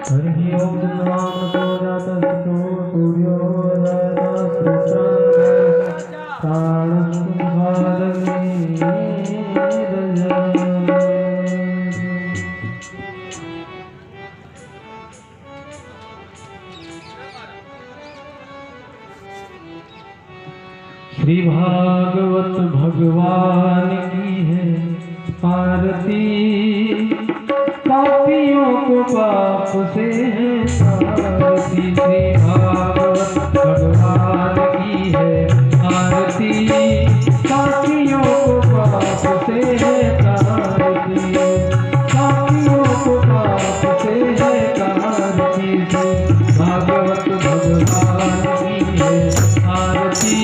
हरि ओम नमो जातस्तो सूर्यो श्री भागवत भगवान की है आरती, पापियों को पाप से है शांति। श्री भागवत भगवान की है आरती, पापियों को पाप से है शांति, पापियों को पाप से है शांति। भागवत भगवान की है आरती,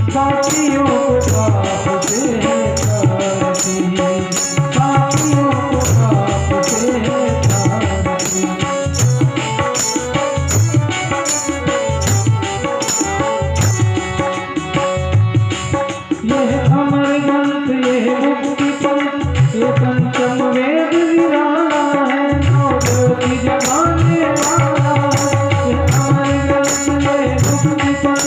पापियों को पाप से है शांति, पापियों को पाप से है शांति। यह अमर ग्रंथ, यह मुक्ति पंथ, ये पंचम वेद निराला है, नौ ज्योति जगाने वाला है। यह अमर ग्रंथ, यह मुक्ति पंथ,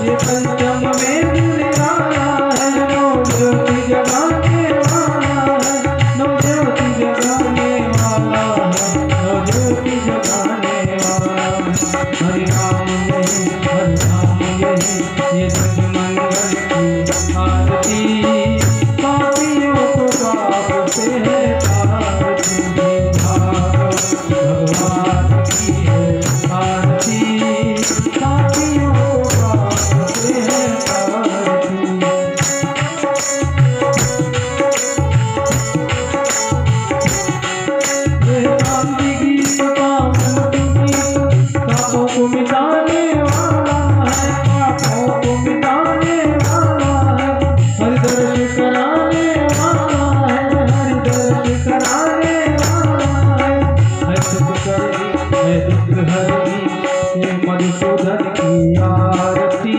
ये पंचम वेद निराला है, नौ ज्योति जगाने वाला है, नौ ज्योति जगाने वाला है, नौ ज्योति जगाने वाला है। हरि नाम यही, हरि नाम यही, ये जग मंगल की आरती, पापियों को पाप से है आरती। भागवत भगवान की है आरती, पापियों को पाप से है आरती। शांति गीत का मुक्ति गीत, पापों को मिटाने वाला है, पापों को मिटाने वाला है, हरि दर्शन कराने वाला है, हरि दर्शन कराने वाला है। है सुख करनी, है दुख हरनी, ये मधुसूदन की आरती,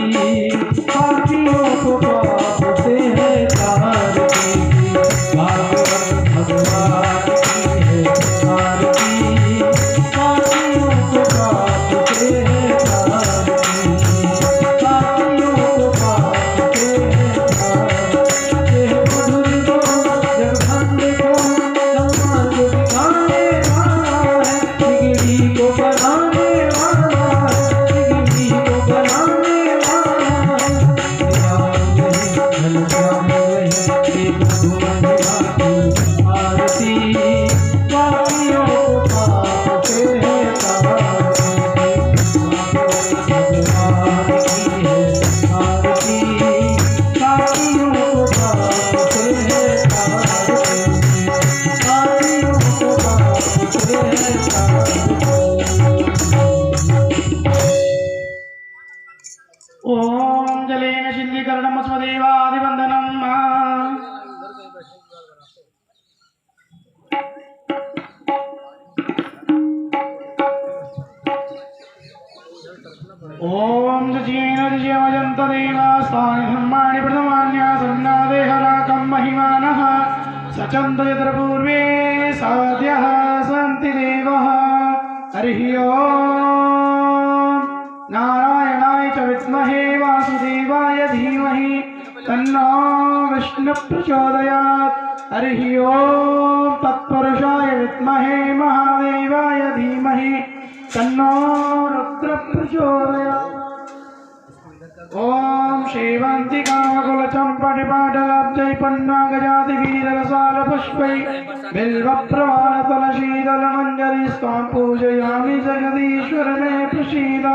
पापियों को पाप से है तारती। भागवत भगवान की है आरती, पापियों को पाप से है तारती, पापियों को पाप से है तारती। ये मधुर को जगभंग को सन्मार्ग दिखाने वाला है, बिगड़ी को बनाने वाला है, बिगड़ी को बनाने वाला है। राम यही, घनश्याम यही, एक महिमा की आरती, पापियों को पाप से है तारती। भागवत भगवान की है आरती, पापियों को पाप से है तारती, पापियों को पाप से है तारती। ओम जलेन शिल्लीकरणम स्मदेवादिवंदनम। ओम जजेन जयमजंत देवास्तानि धर्माणि प्रथमान्या सन्नादेहराकं महिमानः सचन्त यत्र पूर्वे साध्यः सन्ति देवः। हरिः ओम नारायणाय च विद्महे वासुदेवाय धीमहि तन्नो विष्णुः प्रचोदयात्। हरिः ओम तत्पुरुषाय विद्महे महादेवाय धीमहि तन्नो रुद्रः प्रचोदयात्। ओम श्रीवन्तिकाकुलचम्पटिपाटलाब्जै पन्नागजातिवीररसालपुष्पै बिल्वप्रवालतलशीतलमञ्जरीस्त्वां पूजयामि जगदीश्वर मे प्रसीद।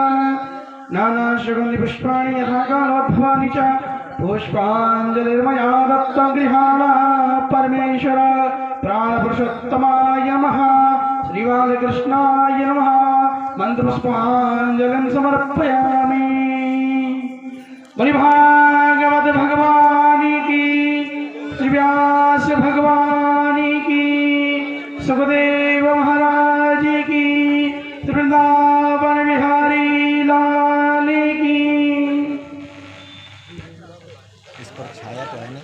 नानाशुगन्धिपुष्पाणि यथा कालोद्भवानि च पुष्पाञ्जलिर्मया दत्तं गृहाण परमेश्वर प्राणपुरुषोत्तमाय नमः। श्रीबालकृष्णाय नमः। मंत्रपुष्पाञ्जलिं समर्पयामि। बोलिए भागवत भगवान की, श्री व्यास भगवान की, सुखदेव महाराज की, वृंदावन बिहारी लाल की। इस पर छाया तो है ना।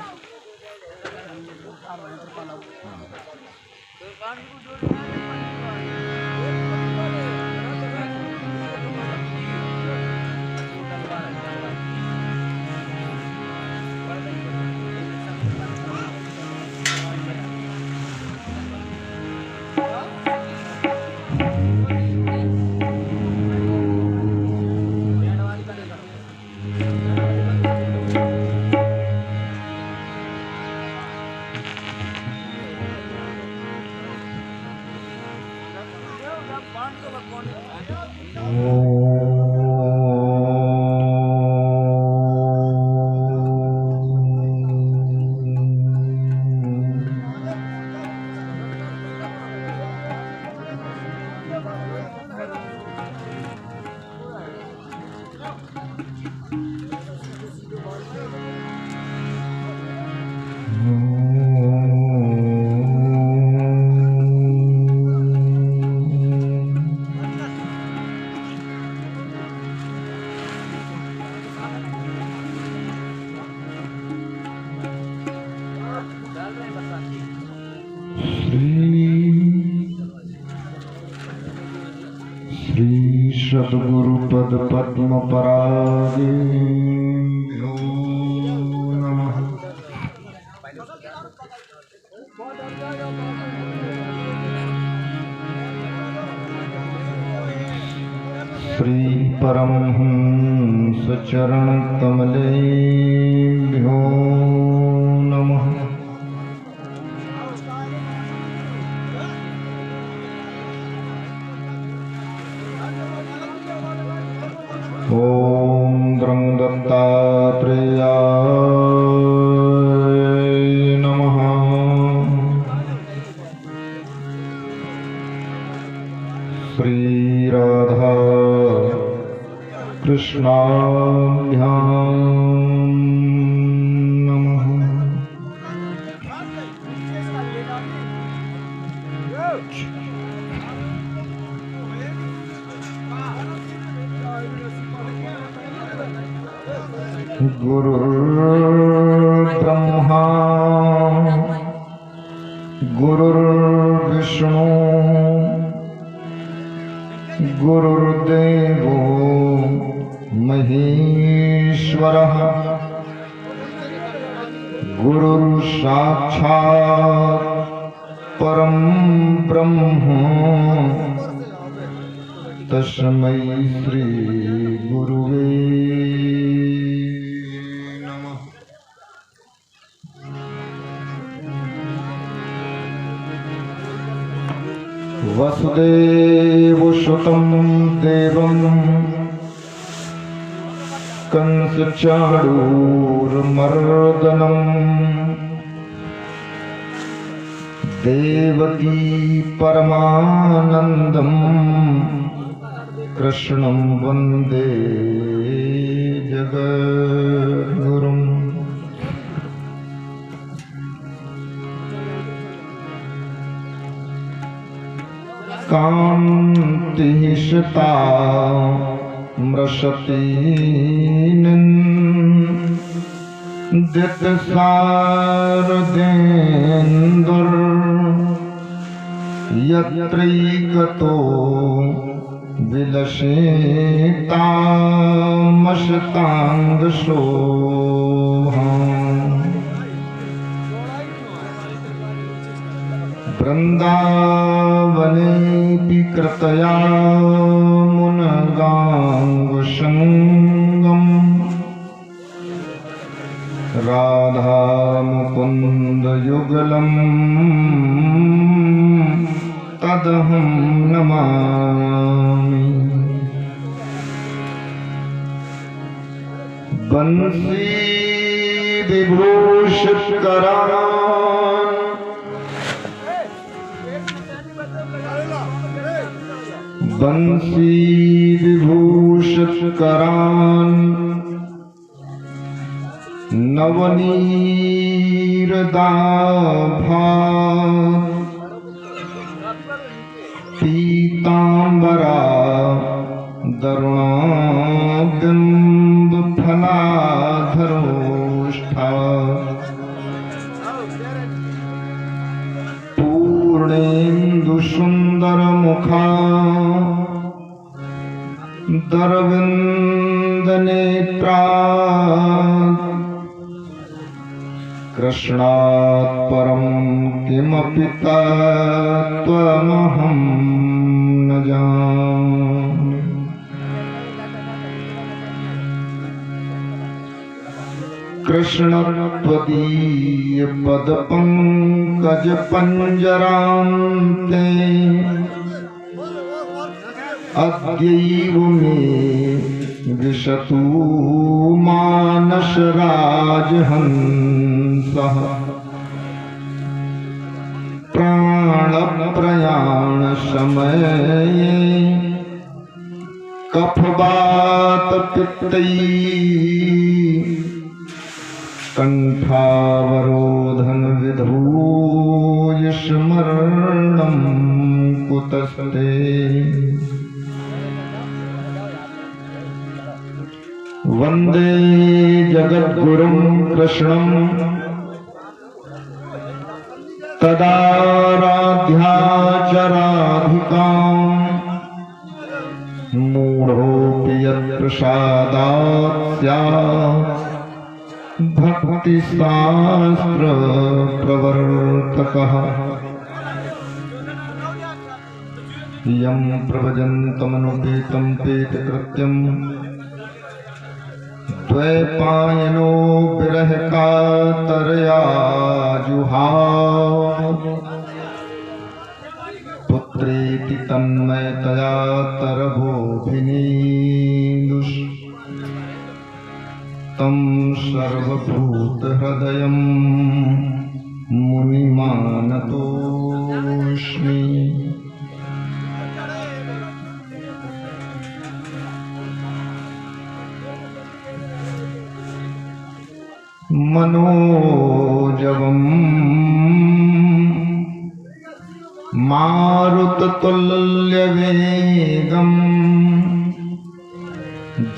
श्री सद्गुरु पद पद्म परागेभ्यो नमः। श्री परमहंस चरण कमलेभ्यो नमः। ओम द्रं दत्तात्रेयाय नमः। श्री राधा कृष्णाभ्यां नमः। गुरुर्ब्रह्मा गुरुर्विष्णु गुरुर्देवो महेश्वरः गुरुर्साक्षात् परं ब्रह्म तस्मै श्री गुरुवे नमः। वसुदेवसुतं देवं कंसचाणूरमर्दनं देवकी परमानन्दं कृष्णं वन्दे जगद्गुरुम्। कान्तिः शता मृषति दितसारदेन्दुर् यत्रैकतो विलसितामशताङ्गशोभम्। वृन्दावनेऽपि कृतया मुनगाङ्गसङ्गम् राधामुकुन्दयुगलम् तदहं नमामि। बंसी विभूषितकरान् बंसी विभूषितकरान् नवनीरदाभात् पीताम्बरा दरुणाबिम्बफलाधरोष्ठा पूर्णेन्दुसुन्दरमुखा दरविन्दनेत्रा कृष्णात् परं किमपि तत्त्वमहं न जाने। कृष्ण त्वदीय पदपङ्कज पंजरान्ते अद्यैव मे विशतु मानसराजहंसः प्राणप्रयाण समये कफवात पित्तैः कंठावरोधन विधूय स्मरणं कुतस्ते वंदे जगद्गुरुं कृष्णं तदाराध्याचराधिकां मूढोऽपि यत्प्रसादात् स्यात् भक्तिशास्त्र प्रवर्तकः यं प्रभजन्तमनुपेतं पेतकृत्यं द्वैपायनो विरहकातरया जुहाव पुत्रेति तन्मयतया तरभोभिनीदुष तं सर्वभूतहृदयं मुनिमानतोऽस्मि। मनोजवं मारुततुल्यवेगं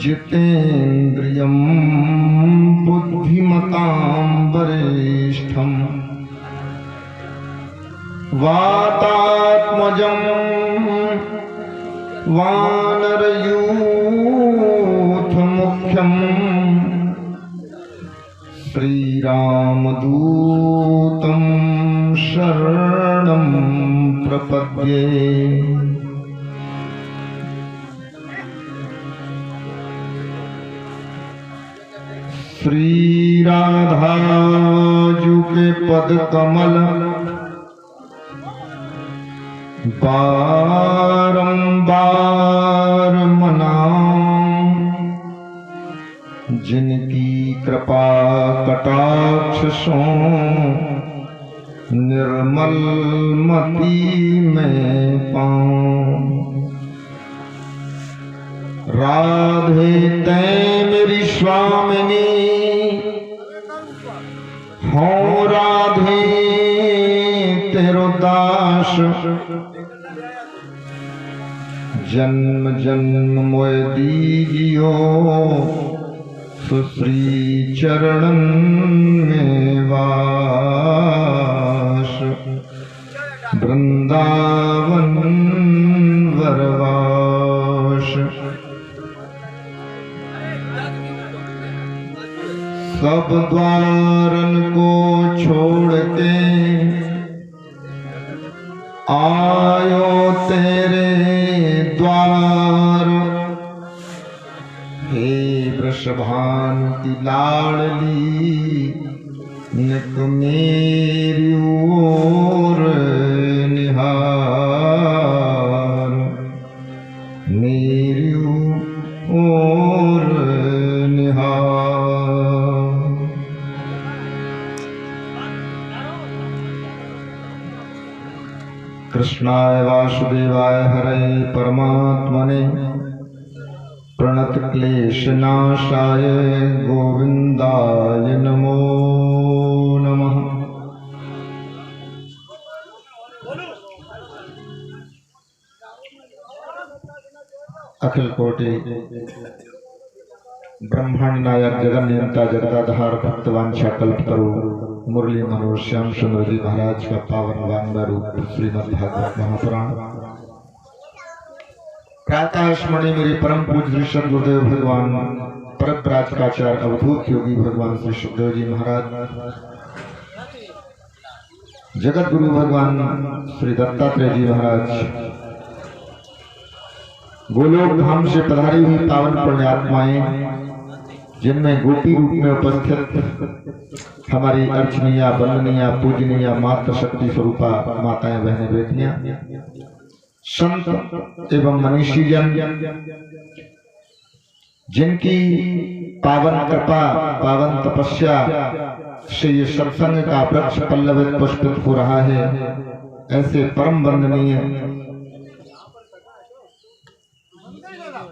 जितेन्द्रियं बुद्धिमतां वरिष्ठं वातात्मजं वानरयूथमुख्यं श्रीरामदूतं शरणं प्रपद्ये। श्री राधाजू के पद कमल बारंबार मनाऊं, जिनकी कृपा कटाक्ष सो निर्मल मति में पाऊं। राधे तैं मेरी स्वामिनी हो, राधे तेरो दास, जन्म जन्म मोय दीजियो सुश्री चरणन में वास। वृंदावन वरवास, सब द्वारन को छोड़ के आयो तेरे द्वार। हे वृषभानु की लाडली, नित मेरी ओर निहार, मेरी ओर निहार। कृष्णाय वासुदेवाय हरे परमात्मने प्रणत क्लेशनाशाय गोविंदाय नमो नमः। अखिल कोटि ब्रह्मांड नायक जगन नियंता जगदाधार भक्तवांछा कल्पतरु मुरली मनोज श्याम सुंदर जी महाराज का पावन वांगा रूप श्रीमद् भागवत महापुराण प्रातः स्मरणी मेरे परम पूज्य श्री सद्गुरुदेव भगवान परप्राचकाचार्य अवधूत योगी भगवान श्री सुखदेव जी महाराज, जगत गुरु भगवान श्री दत्तात्रेय जी महाराज, गोलोक धाम से पधारी हुई पावन पुण्यात्माएं, जिनमें गोपी रूप में उपस्थित हमारी अर्चनीय वंदनीय पूजनीय मातृ शक्ति स्वरूपा माताएं बहनें बेटियां, संत एवं मनीषी जन जिनकी पावन कृपा पावन तपस्या से ये सत्संग का वृक्ष पल्लवित पुष्पित हो रहा है, ऐसे परम वंदनीय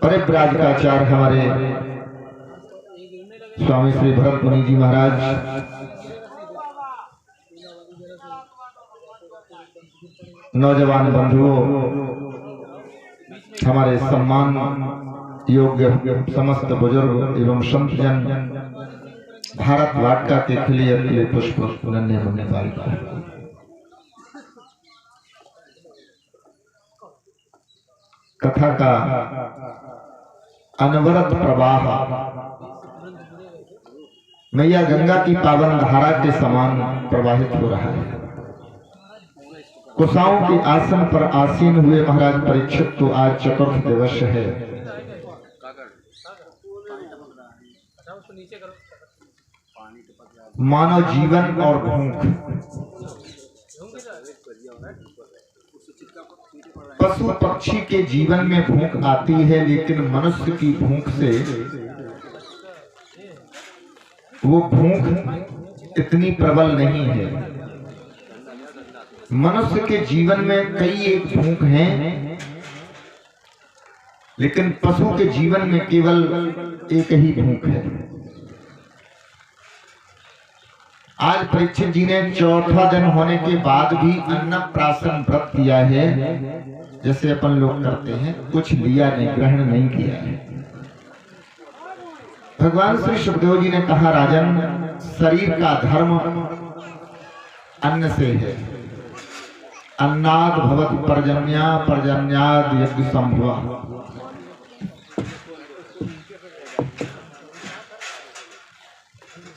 परिव्राजकाचार्य हमारे स्वामी श्री भरत मुनि जी महाराज, नौजवान बंधुओं, हमारे सम्मान योग्य समस्त बुजुर्ग एवं संत जन, भारत वाटिका के खिले पुष्प नन्हे मुन्ने बालिका, कथा का अनवरत प्रवाह मैया गंगा की पावन धारा के समान प्रवाहित हो रहा है। कुशाओं के आसन पर आसीन हुए महाराज परीक्षित तो आज चतुर्थ दिवस है। मानव जीवन और भूख, पशु पक्षी के जीवन में भूख आती है, लेकिन मनुष्य की भूख से वो भूख इतनी प्रबल नहीं है। मनुष्य के जीवन में कई एक भूख हैं, लेकिन पशु के जीवन में केवल एक ही भूख है। आज परीक्षित जी ने चौथा दिन होने के बाद भी अन्नप्राशन व्रत किया है, जैसे अपन लोग करते हैं, कुछ लिया नहीं, ग्रहण नहीं किया है। भगवान श्री सुखदेव जी ने कहा, राजन, शरीर का धर्म अन्न से है। अन्नाद भवति पर्जन्या, पर्जन्याद यज्ञ संभवा।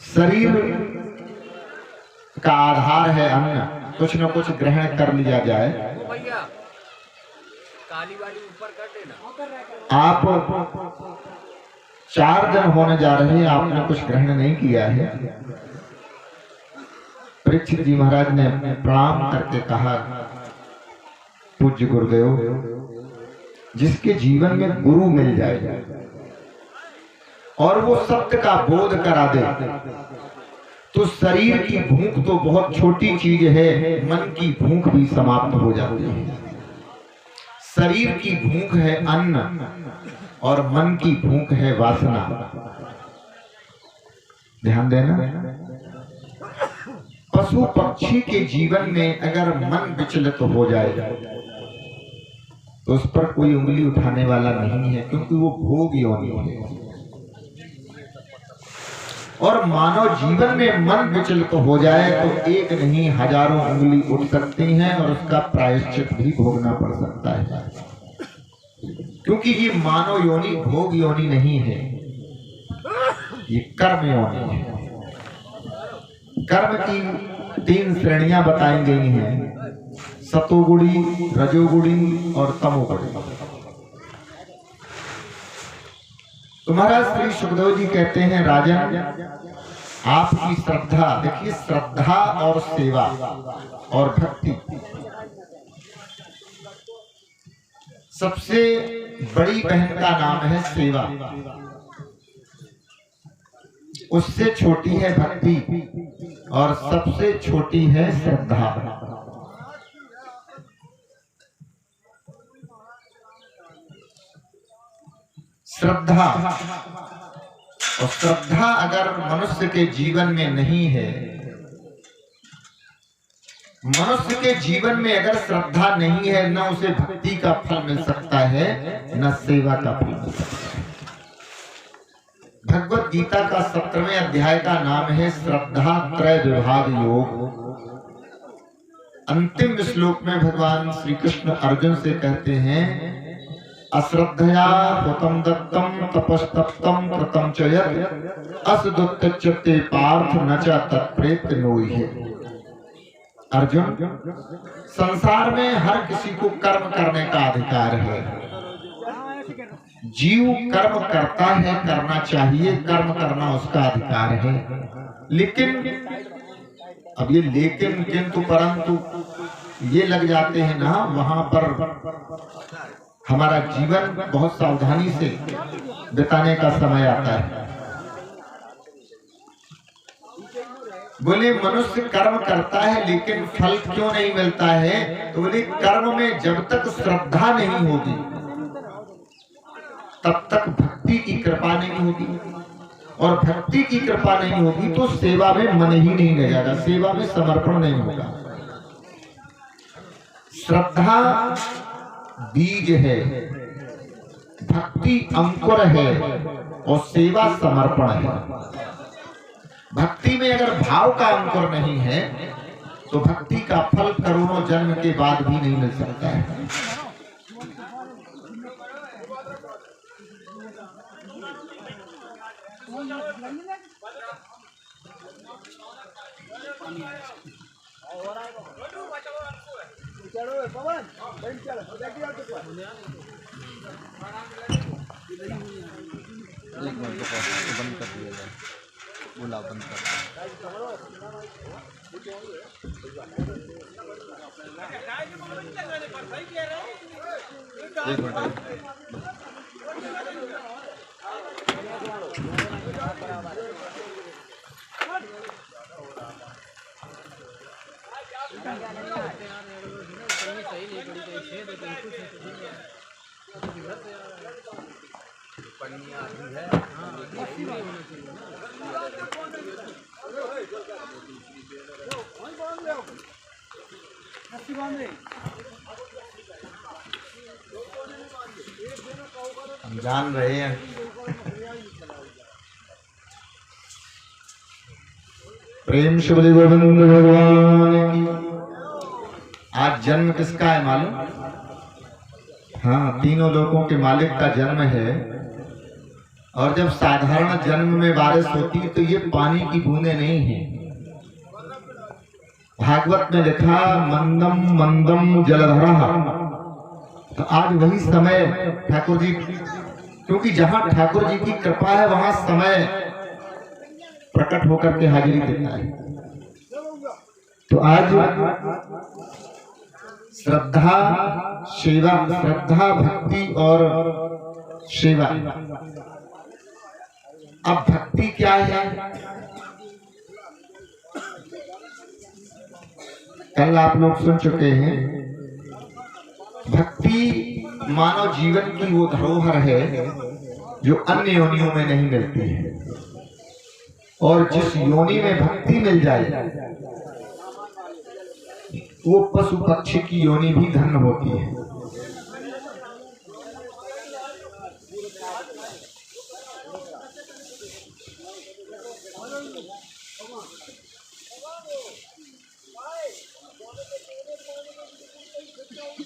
शरीर का आधार है अन्न, कुछ न कुछ ग्रहण कर लिया जाए। आप 4 दिन होने जा रहे हैं, आपने कुछ ग्रहण नहीं किया है। परीक्षित जी महाराज ने प्रणाम करके कहा, पूज्य गुरुदेव, जिसके जीवन में गुरु मिल जाए और वो सत्य का बोध करा दे, तो शरीर की भूख तो बहुत छोटी चीज है, मन की भूख भी समाप्त हो जाती है। शरीर की भूख है अन्न और मन की भूख है वासना। ध्यान देना, पशु पक्षी के जीवन में अगर मन विचलित हो जाए तो उस पर कोई उंगली उठाने वाला नहीं है, क्योंकि वो भोग योनि है। और मानव जीवन में मन विचलित हो जाए तो एक नहीं हजारों उंगली उठ सकती हैं और उसका प्रायश्चित भी भोगना पड़ सकता है, क्योंकि ये मानव योनि भोग योनि नहीं है, ये कर्म योनि है। कर्म की 3 श्रेणियां बताई गई हैं, सतोगुणी, रजोगुणी और तमोगुणी। तो महाराज श्री सुखदेव जी कहते हैं, राजन, आपकी श्रद्धा, देखिए, श्रद्धा और सेवा और भक्ति, सबसे बड़ी बहन का नाम है सेवा, उससे छोटी है भक्ति और सबसे छोटी है श्रद्धा। श्रद्धा, और श्रद्धा अगर मनुष्य के जीवन में नहीं है, मनुष्य के जीवन में अगर श्रद्धा नहीं है, न उसे भक्ति का फल मिल सकता है, न सेवा का फल मिल सकता है। भगवत गीता का 17वें अध्याय का नाम है श्रद्धा त्रय विभाग योग। अंतिम श्लोक में भगवान श्री कृष्ण अर्जुन से कहते हैं, अश्रद्धया हुतम दत्तम तपस्तप्तम कृतम च यत् असदुत्तच्यते पार्थ न च तत्प्रेत नोहि। अर्जुन, संसार में हर किसी को कर्म करने का अधिकार है। जीव कर्म करता है, करना चाहिए, कर्म करना उसका अधिकार है। लेकिन अब ये लेकिन, किंतु, परंतु ये लग जाते हैं ना, वहां पर हमारा जीवन बहुत सावधानी से बिताने का समय आता है। बोले मनुष्य कर्म करता है लेकिन फल क्यों नहीं मिलता है? तो बोले कर्म में जब तक श्रद्धा नहीं होगी तब तक भक्ति की कृपा नहीं होगी, और भक्ति की कृपा नहीं होगी तो सेवा में मन ही नहीं लगेगा, सेवा में समर्पण नहीं होगा। श्रद्धा बीज है, भक्ति अंकुर है और सेवा समर्पण है। भक्ति में अगर भाव का अंकुर नहीं है तो भक्ति का फल करोड़ों जन्म के बाद भी नहीं मिल सकता है। एक मिनट को बंद कर दिया जाए, बोला बंद कर। एक मिनट हम जान रहे हैं। प्रेम से बोले गोविंद भगवान की। आज जन्म किसका है मालूम? हाँ, तीनों लोगों के मालिक का जन्म है। और जब साधारण जन्म में बारिश होती है तो ये पानी की बूंदें नहीं है। भागवत में लिखा मंदम मंदम जलधरा। तो आज वही समय ठाकुर जी, क्योंकि जहां ठाकुर जी की कृपा है वहां समय प्रकट होकर के हाजिरी देता है। तो आज श्रद्धा सेवा, श्रद्धा भक्ति और सेवा। अब भक्ति क्या है? कल आप लोग सुन चुके हैं। भक्ति मानव जीवन की वो धरोहर है जो अन्य योनियों में नहीं मिलती है, और जिस योनि में भक्ति मिल जाए वो पशु पक्षी की योनि भी धन्य होती है।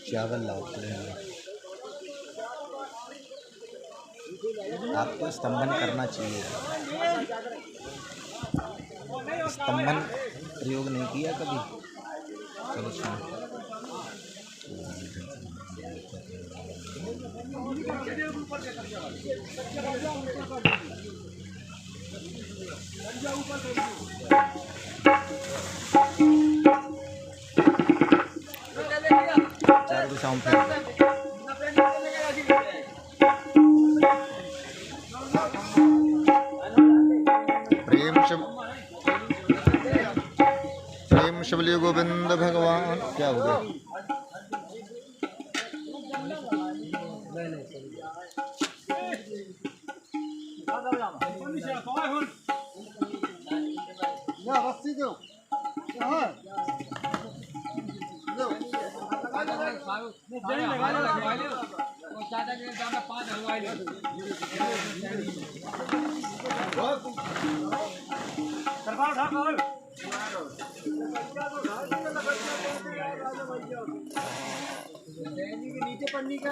चावल लाते हैं, आपको स्तंभन करना चाहिए। स्तंभन प्रयोग नहीं किया कभी? चलो सुनो। चारों साउंड प्रेम से बोलिए गोविंद भगवान। क्या हो गया? नीचे पन्नी का